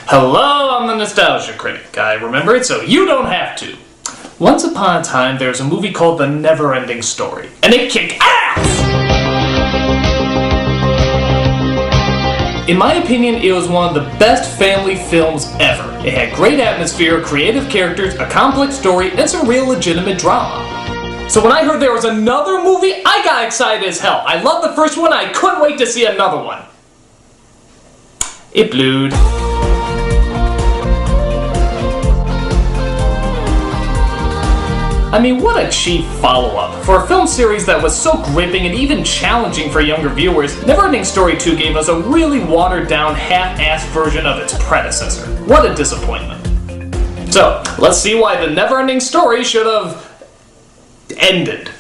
Hello, I'm the Nostalgia Critic. I remember it so you don't have to. Once upon a time, there was a movie called The NeverEnding Story, and it kicked ass! In my opinion, it was one of the best family films ever. It had great atmosphere, creative characters, a complex story, and some real legitimate drama. So when I heard there was another movie, I got excited as hell. I loved the first one, I couldn't wait to see another one. It blewed. I mean, what a cheap follow-up. For a film series that was so gripping and even challenging for younger viewers, NeverEnding Story 2 gave us a really watered-down, half-assed version of its predecessor. What a disappointment. So, let's see why the NeverEnding Story should have ended.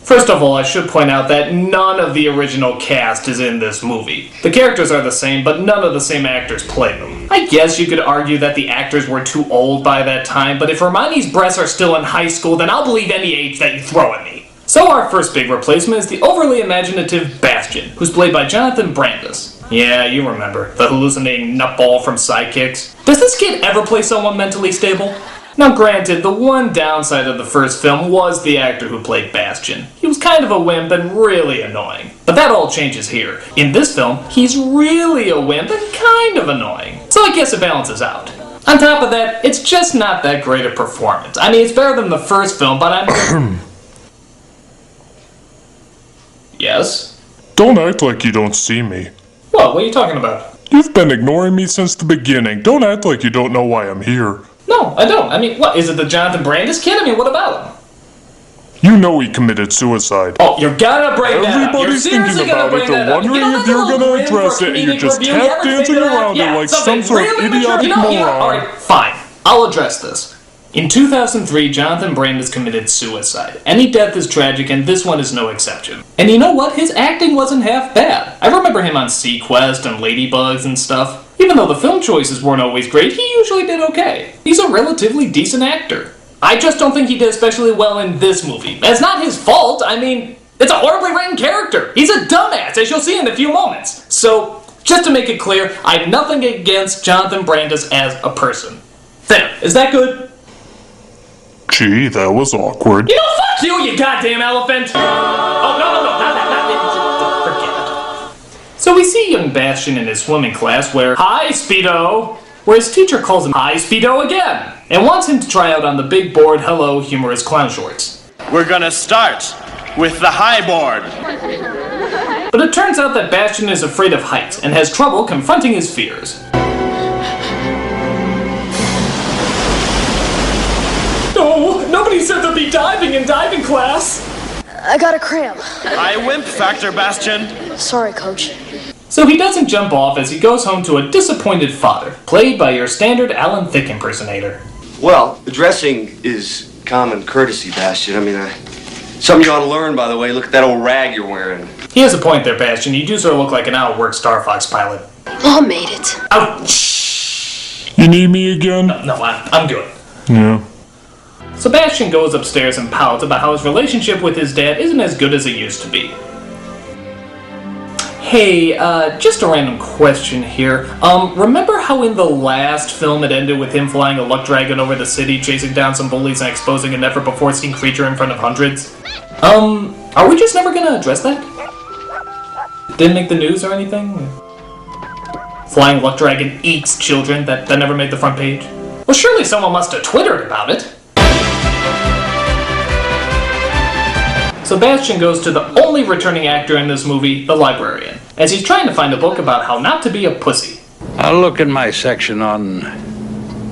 First of all, I should point out that none of the original cast is in this movie. The characters are the same, but none of the same actors play them. I guess you could argue that the actors were too old by that time, but if Hermione's breasts are still in high school, then I'll believe any age that you throw at me. So our first big replacement is the overly imaginative Bastian, who's played by Jonathan Brandis. Yeah, you remember, the hallucinating nutball from Sidekicks. Does this kid ever play someone mentally stable? Now granted, the one downside of the first film was the actor who played Bastian. He was kind of a wimp and really annoying. But that all changes here. In this film, he's really a wimp and kind of annoying. So I guess it balances out. On top of that, it's just not that great a performance. I mean, it's better than the first film, but I'm... Yes? Don't act like you don't see me. What are you talking about? You've been ignoring me since the beginning. Don't act like you don't know why I'm here. No, I don't. I mean, what, is it the Jonathan Brandis kid? I mean, what about him? You know he committed suicide. Oh, you're gonna bring that up. Everybody's thinking about it. They're wondering if you're gonna address it, and you're just tap dancing around it like some sort of idiotic moron. Alright, fine. I'll address this. In 2003, Jonathan Brandis committed suicide. Any death is tragic, and this one is no exception. And you know what? His acting wasn't half bad. I remember him on Sequest and Ladybugs and stuff. Even though the film choices weren't always great, he usually did okay. He's a relatively decent actor. I just don't think he did especially well in this movie. It's not his fault. I mean, it's a horribly written character. He's a dumbass, as you'll see in a few moments. So, just to make it clear, I have nothing against Jonathan Brandis as a person. There, is that good? Gee, that was awkward. You know, fuck you, you goddamn elephant! Oh, no, not that, forget it. So we see young Bastian in his swimming class where, hi, Speedo, where his teacher calls him hi, Speedo again, and wants him to try out on the big board, hello, humorous clown shorts. We're gonna start with the high board. But it turns out that Bastian is afraid of heights and has trouble confronting his fears. No, nobody said there'd be diving in diving class. I got a cramp. High wimp factor, Bastian. Sorry, Coach. So he doesn't jump off as he goes home to a disappointed father, played by your standard Alan Thicke impersonator. Well, addressing is common courtesy, Bastian. I mean, something you ought to learn, by the way. Look at that old rag you're wearing. He has a point there, Bastian. You do sort of look like an out-of-work Star Fox pilot. Mom made it. Ouch! You need me again? No, I'm good. Yeah. Sebastian goes upstairs and pouts about how his relationship with his dad isn't as good as it used to be. Hey, just a random question here. Remember how in the last film it ended with him flying a luck dragon over the city, chasing down some bullies and exposing a never-before-seen creature in front of hundreds? Are we just never gonna address that? Didn't make the news or anything? Flying luck dragon eats children, that never made the front page? Well, surely someone must have Twittered about it. Sebastian goes to the only returning actor in this movie, the librarian, as he's trying to find a book about how not to be a pussy. I'll look in my section on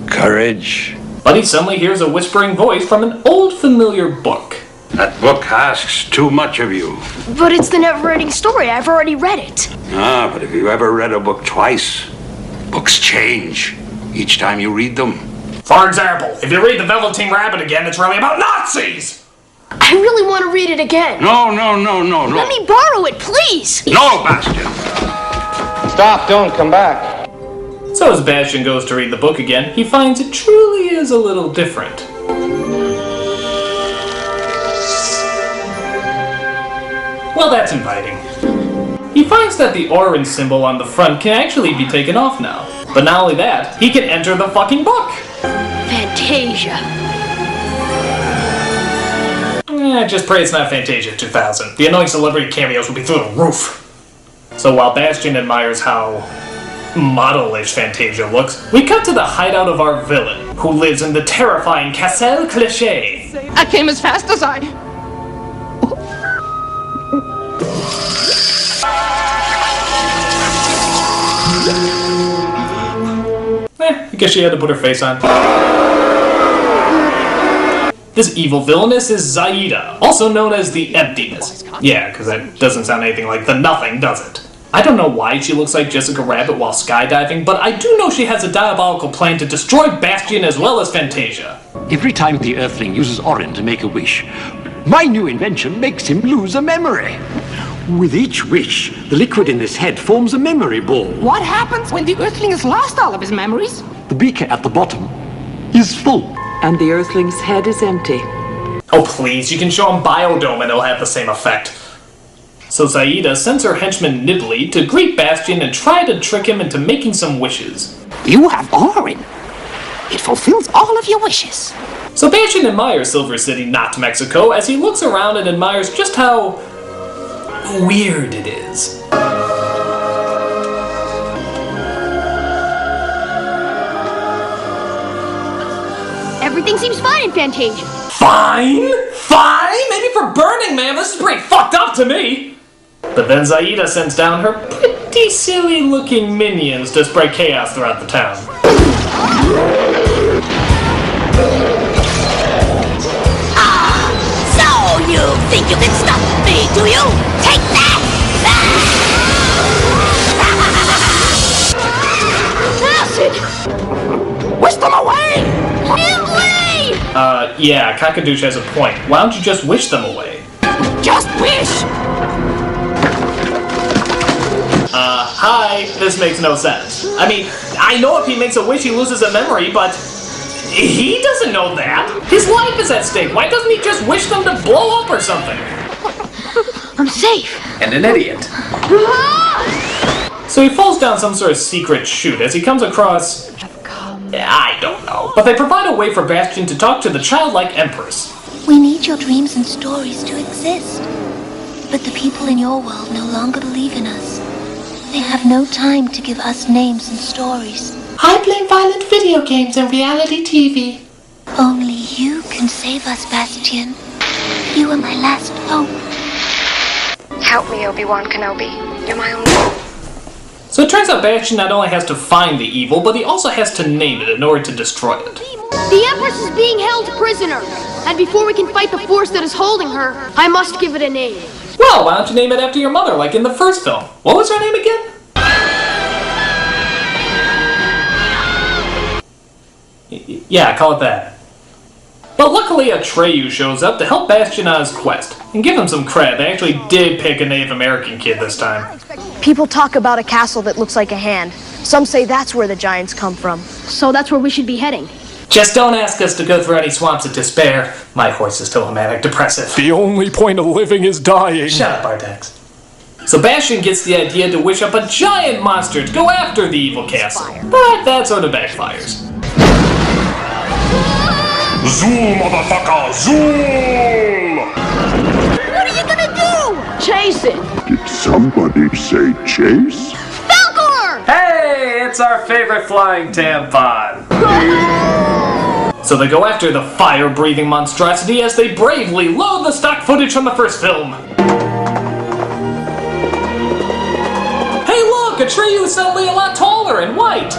courage. But he suddenly hears a whispering voice from an old familiar book. That book asks too much of you. But it's the NeverEnding Story. I've already read it. Ah, but if you ever read a book twice, books change each time you read them. For example, if you read The Velveteen Rabbit again, it's really about Nazis! I really want to read it again. No. Let me borrow it, please. No, Bastian. Stop, don't come back. So as Bastian goes to read the book again, he finds it truly is a little different. Well, that's inviting. He finds that the orange symbol on the front can actually be taken off now. But not only that, he can enter the fucking book! Fantasia. Just pray it's not Fantasia 2000. The annoying celebrity cameos will be through the roof. So while Bastian admires how model-ish Fantasia looks, we cut to the hideout of our villain, who lives in the terrifying Castle Cliché. I came as fast as I... I guess she had to put her face on. This evil villainess is Zaida, also known as the Emptiness. Yeah, because that doesn't sound anything like the Nothing, does it? I don't know why she looks like Jessica Rabbit while skydiving, but I do know she has a diabolical plan to destroy Bastian as well as Fantasia. Every time the Earthling uses Orin to make a wish, my new invention makes him lose a memory. With each wish, the liquid in his head forms a memory ball. What happens when the Earthling has lost all of his memories? The beaker at the bottom is full. And the Earthling's head is empty. Oh please, you can show him Biodome and it'll have the same effect. So Zaida sends her henchman Nibley to greet Bastian and try to trick him into making some wishes. You have Orin. It fulfills all of your wishes. So Bastian admires Silver City, not Mexico, as he looks around and admires just how weird it is. Everything seems fine in Fantasia. Fine? Fine? Maybe for Burning Man, this is pretty fucked up to me. But then Zaida sends down her pretty silly looking minions to spread chaos throughout the town. So you think you can stop me, do you? Take that! Acid! Whisk them away! Yeah, Cockadoosh has a point. Why don't you just wish them away? Just wish! Hi, this makes no sense. I mean, I know if he makes a wish he loses a memory, but he doesn't know that. His life is at stake. Why doesn't he just wish them to blow up or something? I'm safe. And an idiot. So he falls down some sort of secret chute as he comes across... I don't know. But they provide a way for Bastian to talk to the childlike Empress. We need your dreams and stories to exist. But the people in your world no longer believe in us. They have no time to give us names and stories. I play violent video games and reality TV. Only you can save us, Bastian. You are my last hope. Help me, Obi-Wan Kenobi. You're my only hope. So it turns out Bastian not only has to find the evil, but he also has to name it in order to destroy it. The Empress is being held prisoner, and before we can fight the force that is holding her, I must give it a name. Well, why don't you name it after your mother, like in the first film? What was her name again? Yeah, call it that. But luckily Atreyu shows up to help Bastian on his quest. And give him some credit, they actually did pick a Native American kid this time. People talk about a castle that looks like a hand. Some say that's where the giants come from. So that's where we should be heading. Just don't ask us to go through any swamps of despair. My horse is still a manic depressive. The only point of living is dying. Shut up, Bartex. So Bastian gets the idea to wish up a giant monster to go after the evil castle. But that sort of backfires. Zool, motherfucker, zool! What are you gonna do? Chase it. Did somebody say chase? Falcor! Hey, it's our favorite flying tampon. So they go after the fire-breathing monstrosity as they bravely load the stock footage from the first film. Hey look, Atreyu is suddenly a lot taller and white.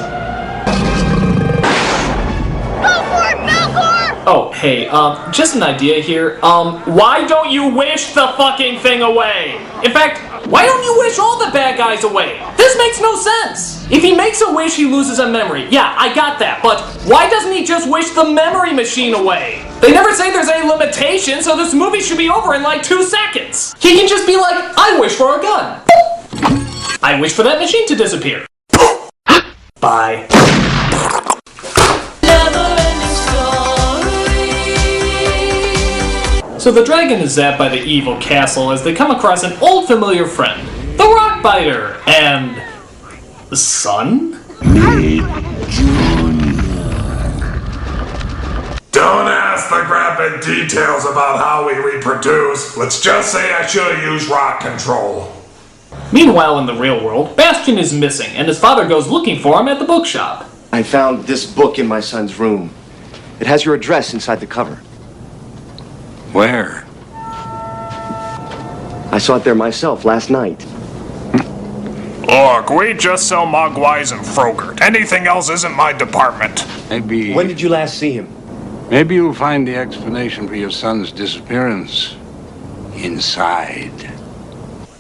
Go for it, Falcor! Oh, hey, just an idea here. Why don't you wish the fucking thing away? In fact, why don't you wish all the bad guys away? This makes no sense. If he makes a wish, he loses a memory. Yeah, I got that, but why doesn't he just wish the memory machine away? They never say there's any limitation, so this movie should be over in like 2 seconds. He can just be like, I wish for a gun. I wish for that machine to disappear. Bye. So the dragon is zapped by the evil castle as they come across an old familiar friend, the Rockbiter, and the sun? Don't ask the graphic details about how we reproduce. Let's just say I should have used rock control. Meanwhile, in the real world, Bastian is missing, and his father goes looking for him at the bookshop. I found this book in my son's room. It has your address inside the cover. Where? I saw it there myself last night. Look, we just sell Mogwais and Frogurt. Anything else isn't my department. Maybe... When did you last see him? Maybe you'll find the explanation for your son's disappearance inside.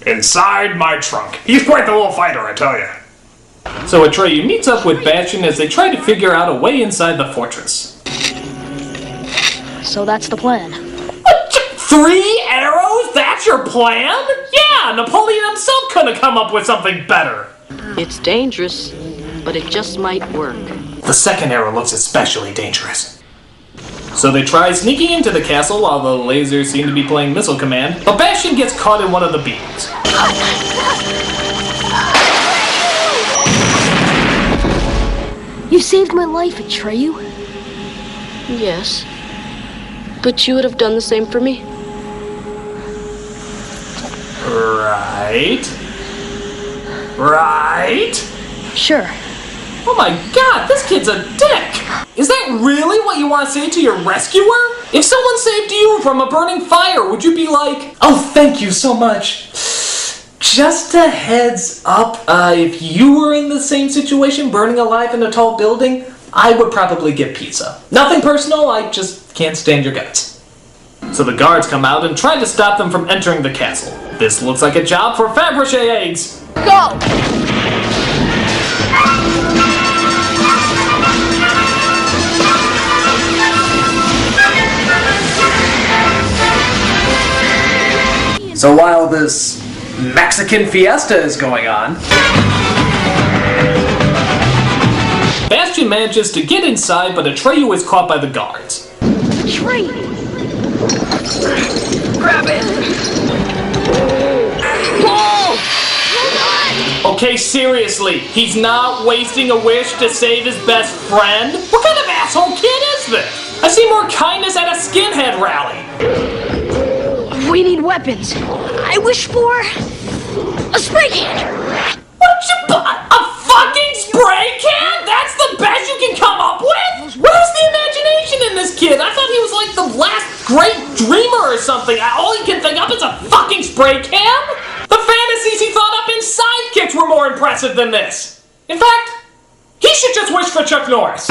Inside my trunk. He's quite the little fighter, I tell you. So Atreyu meets up with Bastian as they try to figure out a way inside the fortress. So that's the plan. What? 3 arrows? That's your plan? Yeah, Napoleon himself couldn't have come up with something better. It's dangerous, but it just might work. The second arrow looks especially dangerous. So they try sneaking into the castle while the lasers seem to be playing Missile Command, but Bastian gets caught in one of the beams. You saved my life, Atreyu. Yes. But you would have done the same for me. Right? Sure. Oh my god, this kid's a dick! Is that really what you want to say to your rescuer? If someone saved you from a burning fire, would you be like, oh, thank you so much. Just a heads up, if you were in the same situation, burning alive in a tall building, I would probably get pizza. Nothing personal, I just can't stand your guts. So the guards come out and try to stop them from entering the castle. This looks like a job for Fabergé eggs. Go! So while this Mexican fiesta is going on, Bastian manages to get inside, but Atreyu is caught by the guards. Atreyu! Grab it! Whoa! Okay, seriously, he's not wasting a wish to save his best friend? What kind of asshole kid is this? I see more kindness at a skinhead rally. We need weapons. I wish for a spray can. What you bought? A fucking spray can? That's the best you can come up with? Where's the imagination in this kid? I thought he was like the last great dreamer or something. All he can think of is a fucking spray can? The fantasies he thought up in Sidekicks were more impressive than this. In fact, he should just wish for Chuck Norris.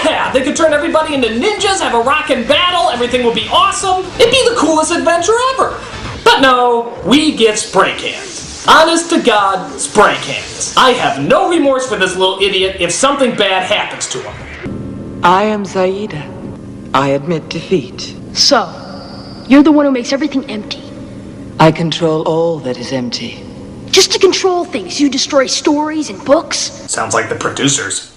Yeah, they could turn everybody into ninjas, have a rockin' battle, everything would be awesome. It'd be the coolest adventure ever. But no, we get spray cans. Honest to God, spray cans. I have no remorse for this little idiot if something bad happens to him. I am Zaida. I admit defeat. So, you're the one who makes everything empty. I control all that is empty. Just to control things, you destroy stories and books. Sounds like the producers.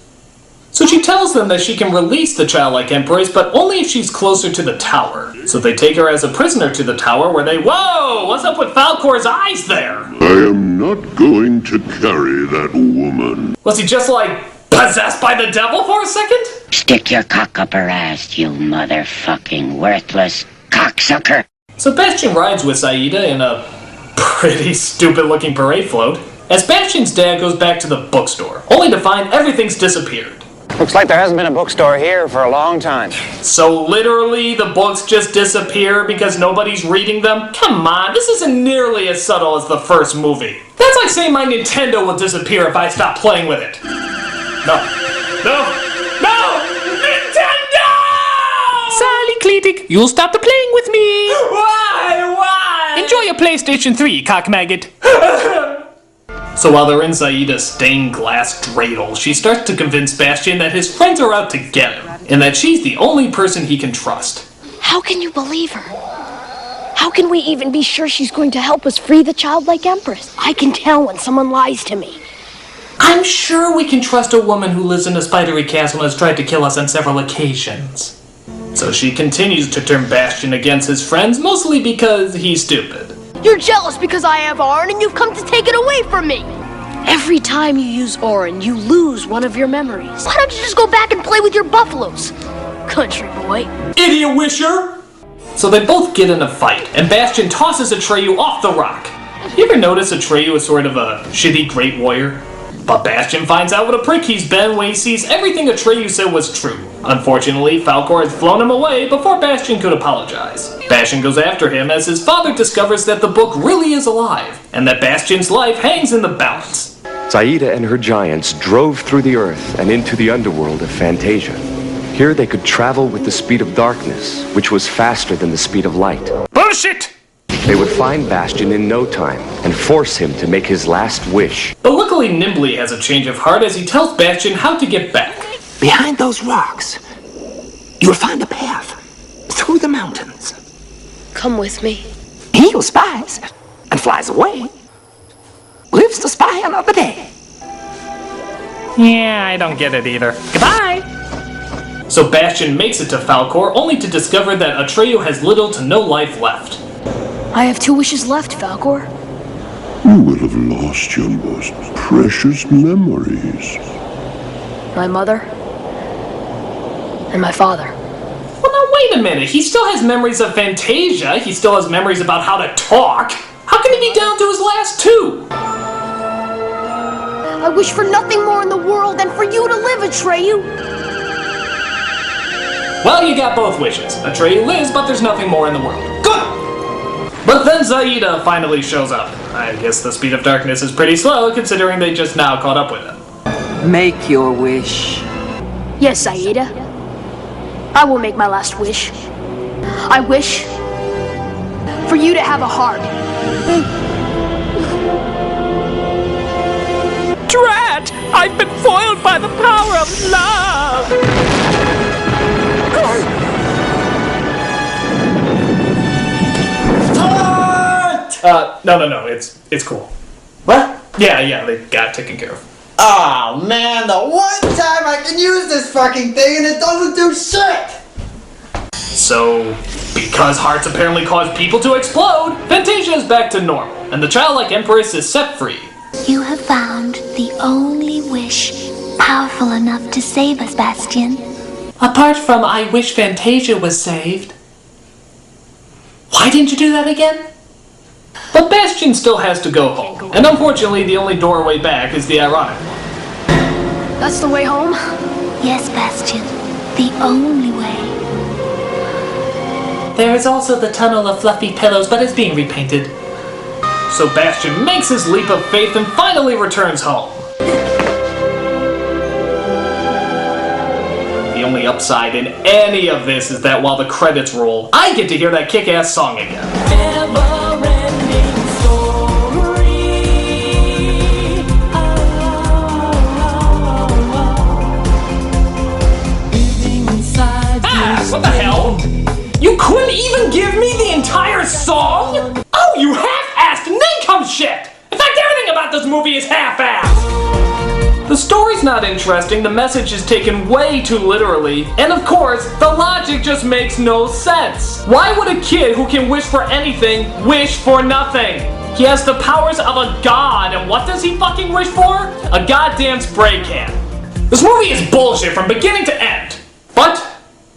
So she tells them that she can release the childlike empress, but only if she's closer to the tower. So they take her as a prisoner to the tower where they... Whoa! What's up with Falcor's eyes there? I am not going to carry that woman. Was he just like possessed by the devil for a second? Stick your cock up her ass, you motherfucking worthless cocksucker. So Bastian rides with Zaida in a pretty stupid looking parade float, as Bastian's dad goes back to the bookstore, only to find everything's disappeared. Looks like there hasn't been a bookstore here for a long time. So literally the books just disappear because nobody's reading them? Come on, this isn't nearly as subtle as the first movie. That's like saying my Nintendo will disappear if I stop playing with it. No, Nintendo! Sorry, Critic, you'll stop playing with me. Why? Enjoy your PlayStation 3, cock maggot. So while they're in Zaida's stained glass dreidel, she starts to convince Bastian that his friends are out to get him, and that she's the only person he can trust. How can you believe her? How can we even be sure she's going to help us free the childlike empress? I can tell when someone lies to me. I'm sure we can trust a woman who lives in a spidery castle and has tried to kill us on several occasions. So she continues to turn Bastian against his friends, mostly because he's stupid. You're jealous because I have Orin and you've come to take it away from me. Every time you use Orin, you lose one of your memories. Why don't you just go back and play with your buffaloes? Country boy. Idiot wisher! So they both get in a fight, and Bastion tosses Atreyu off the rock. You ever notice Atreyu is sort of a shitty great warrior? But Bastion finds out what a prick he's been when he sees everything Atreyu said was true. Unfortunately, Falkor had flown him away before Bastion could apologize. Bastion goes after him as his father discovers that the book really is alive, and that Bastion's life hangs in the balance. Zaida and her giants drove through the earth and into the underworld of Fantasia. Here they could travel with the speed of darkness, which was faster than the speed of light. Bullshit! They would find Bastion in no time and force him to make his last wish. But luckily Nimbly has a change of heart as he tells Bastion how to get back. Behind those rocks, you'll find a path through the mountains. Come with me. He who spies and flies away lives to spy another day. Yeah, I don't get it either. Goodbye! So Bastion makes it to Falkor, only to discover that Atreyu has little to no life left. I have 2 wishes left, Falkor. You will have lost your most precious memories. My mother and my father. Well, now wait a minute. He still has memories of Fantasia. He still has memories about how to talk. How can he be down to his last 2? I wish for nothing more in the world than for you to live, Atreyu. Well, you got both wishes. Atreyu lives, but there's nothing more in the world. Good! But then Zaida finally shows up. I guess the speed of darkness is pretty slow, considering they just now caught up with him. Make your wish. Yes, Zaida. I will make my last wish. I wish for you to have a heart. Drat! I've been foiled by the power of love! No, it's cool. What? Yeah, they got taken care of. Oh man, the one time I can use this fucking thing and it doesn't do shit! So, because hearts apparently cause people to explode, Fantasia is back to normal, and the childlike Empress is set free. You have found the only wish powerful enough to save us, Bastion. Apart from I wish Fantasia was saved. Why didn't you do that again? But Bastion still has to go home, and unfortunately the only doorway back is the ironic one. That's the way home? Yes, Bastion. The only way. There is also the tunnel of fluffy pillows, but it's being repainted. So Bastion makes his leap of faith and finally returns home. The only upside in any of this is that while the credits roll, I get to hear that kick-ass song again. What the hell? You couldn't even give me the entire song? Oh, you half-assed nincome shit! In fact, everything about this movie is half-assed! The story's not interesting, the message is taken way too literally, and of course, the logic just makes no sense. Why would a kid who can wish for anything wish for nothing? He has the powers of a god, and what does he fucking wish for? A goddamn spray can. This movie is bullshit from beginning to end. But,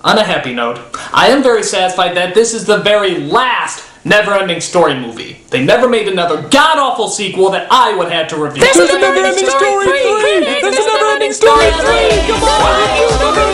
on a happy note, I am very satisfied that this is the very last NeverEnding Story movie. They never made another god-awful sequel that I would have to review. There's a NeverEnding Story 3! There's a NeverEnding Story 3! Come on!